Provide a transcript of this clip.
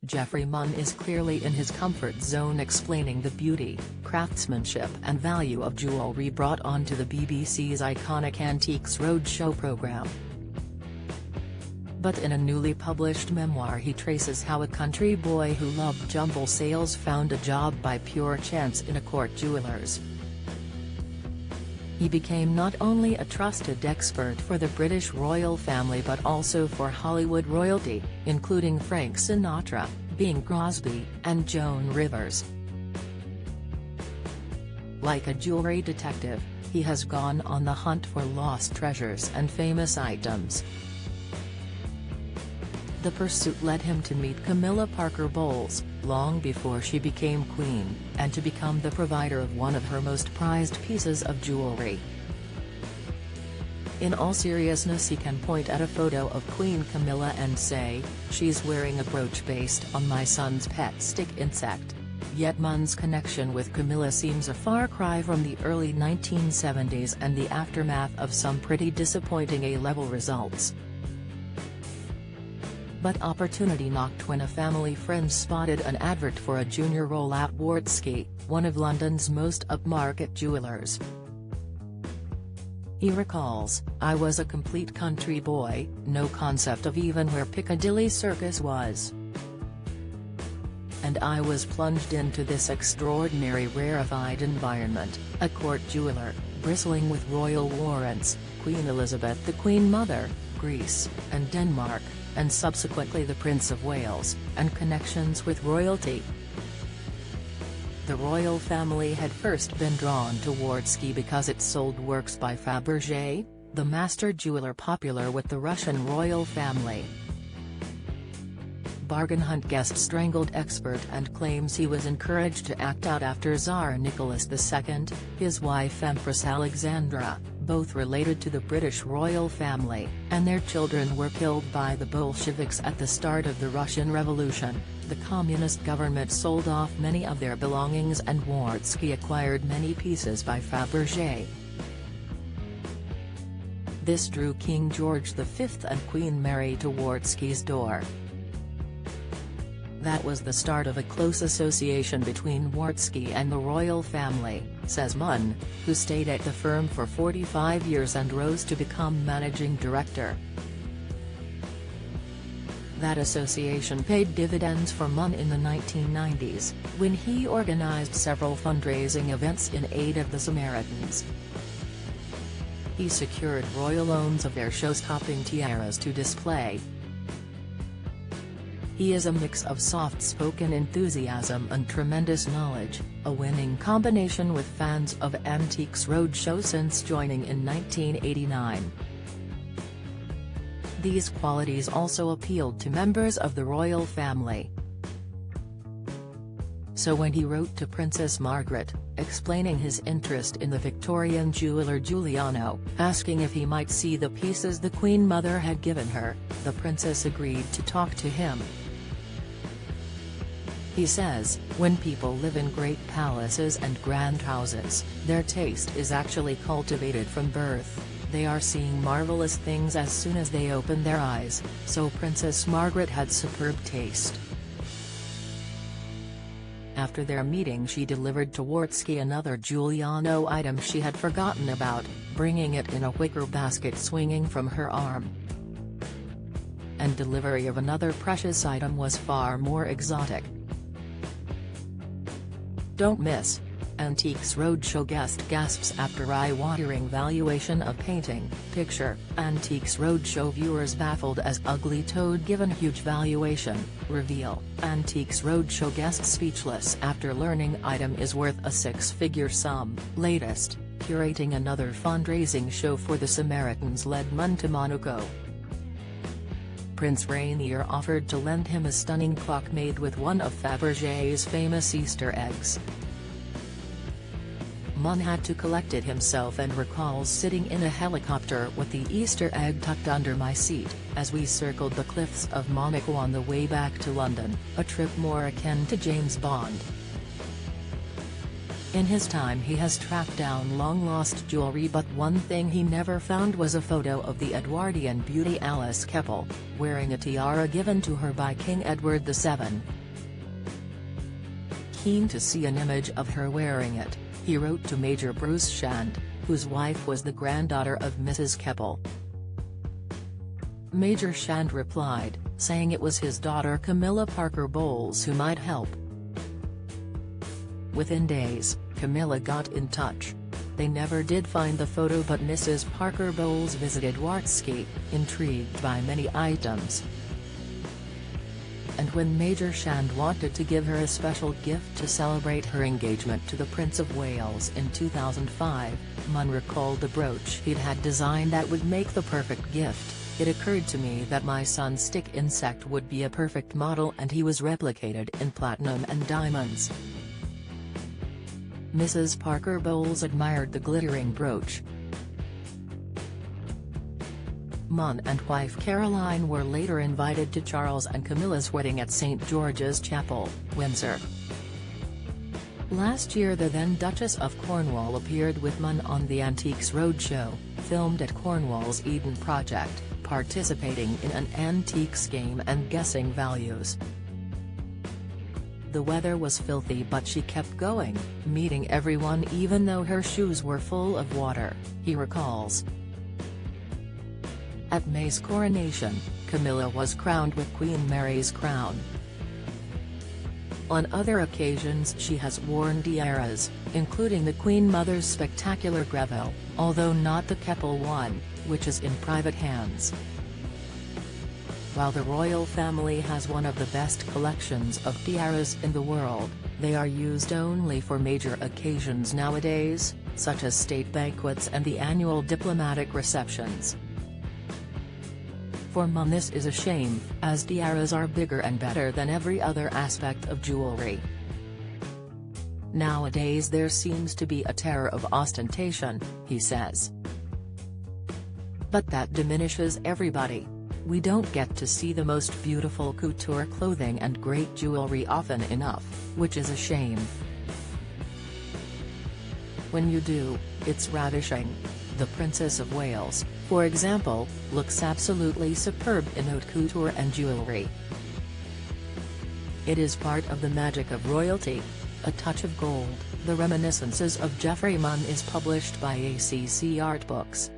Geoffrey Munn is clearly in his comfort zone, explaining the beauty, craftsmanship and value of jewellery brought onto the BBC's iconic Antiques Roadshow programme. But in a newly published memoir he traces how a country boy who loved jumble sales found a job by pure chance in a court jeweller's. He became not only a trusted expert for the British royal family but also for Hollywood royalty, including Frank Sinatra, Bing Crosby, and Joan Rivers. Like a jewelry detective, he has gone on the hunt for lost treasures and famous items. The pursuit led him to meet Camilla Parker Bowles, long before she became queen, and to become the provider of one of her most prized pieces of jewelry. In all seriousness, he can point at a photo of Queen Camilla and say, "She's wearing a brooch based on my son's pet stick insect." Yet Munn's connection with Camilla seems a far cry from the early 1970s and the aftermath of some pretty disappointing A-level results. But opportunity knocked when a family friend spotted an advert for a junior role at Wartski, one of London's most upmarket jewellers. He recalls, "I was a complete country boy, no concept of even where Piccadilly Circus was. And I was plunged into this extraordinary rarefied environment, a court jeweller, bristling with royal warrants, Queen Elizabeth the Queen Mother, Greece, and Denmark, and subsequently the Prince of Wales, and connections with royalty." The royal family had first been drawn to Wartski because it sold works by Fabergé, the master jeweler popular with the Russian royal family. Bargain hunt guest strangled expert and claims he was encouraged to act out after Tsar Nicholas II, his wife Empress Alexandra, both related to the British royal family, and their children were killed by the Bolsheviks at the start of the Russian Revolution. The communist government sold off many of their belongings and Wartski acquired many pieces by Fabergé. This drew King George V and Queen Mary to Wartski's door. That was the start of a close association between Wartski and the royal family, says Munn, who stayed at the firm for 45 years and rose to become managing director. That association paid dividends for Munn in the 1990s, when he organized several fundraising events in aid of the Samaritans. He secured royal loans of their show-stopping tiaras to display. He is a mix of soft-spoken enthusiasm and tremendous knowledge, a winning combination with fans of Antiques Roadshow since joining in 1989. These qualities also appealed to members of the royal family. So when he wrote to Princess Margaret, explaining his interest in the Victorian jeweller Giuliano, asking if he might see the pieces the Queen Mother had given her, the princess agreed to talk to him. He says, "When people live in great palaces and grand houses, their taste is actually cultivated from birth. They are seeing marvelous things as soon as they open their eyes, so Princess Margaret had superb taste." After their meeting, she delivered to Wartski another Giuliano item she had forgotten about, bringing it in a wicker basket swinging from her arm. And delivery of another precious item was far more exotic. Don't miss. Antiques Roadshow guest gasps after eye-watering valuation of painting, picture. Antiques Roadshow viewers baffled as ugly toad given huge valuation, reveal. Antiques Roadshow guest speechless after learning item is worth a six-figure sum. Latest, curating another fundraising show for the Samaritans led Munn to Monaco. Prince Rainier offered to lend him a stunning clock made with one of Fabergé's famous Easter eggs. Munn had to collect it himself and recalls sitting in a helicopter with the Easter egg tucked under my seat, as we circled the cliffs of Monaco on the way back to London, a trip more akin to James Bond. In his time he has tracked down long-lost jewelry, but one thing he never found was a photo of the Edwardian beauty Alice Keppel, wearing a tiara given to her by King Edward VII. keen to see an image of her wearing it, he wrote to Major Bruce Shand, whose wife was the granddaughter of Mrs. Keppel. Major Shand replied, saying it was his daughter Camilla Parker Bowles who might help. Within days, Camilla got in touch. They never did find the photo, but Mrs. Parker Bowles visited Wartski, intrigued by many items. And when Major Shand wanted to give her a special gift to celebrate her engagement to the Prince of Wales in 2005, Munn recalled the brooch he'd had designed that would make the perfect gift. It occurred to me that my son's stick insect would be a perfect model, and he was replicated in platinum and diamonds. Mrs. Parker Bowles admired the glittering brooch. Munn and wife Caroline were later invited to Charles and Camilla's wedding at St. George's Chapel, Windsor. Last year the then Duchess of Cornwall appeared with Munn on the Antiques Roadshow, filmed at Cornwall's Eden Project, participating in an antiques game and guessing values. The weather was filthy, but she kept going, meeting everyone even though her shoes were full of water, he recalls. At May's coronation, Camilla was crowned with Queen Mary's crown. On other occasions she has worn tiaras, including the Queen Mother's spectacular Greville, although not the Keppel one, which is in private hands. While the royal family has one of the best collections of tiaras in the world, they are used only for major occasions nowadays, such as state banquets and the annual diplomatic receptions. For Munn this is a shame, as tiaras are bigger and better than every other aspect of jewelry. Nowadays there seems to be a terror of ostentation, he says. But that diminishes everybody. We don't get to see the most beautiful couture clothing and great jewelry often enough, which is a shame. When you do, it's ravishing. The Princess of Wales, for example, looks absolutely superb in haute couture and jewelry. It is part of the magic of royalty. A Touch of Gold, The Reminiscences of Geoffrey Munn is published by ACC Art Books.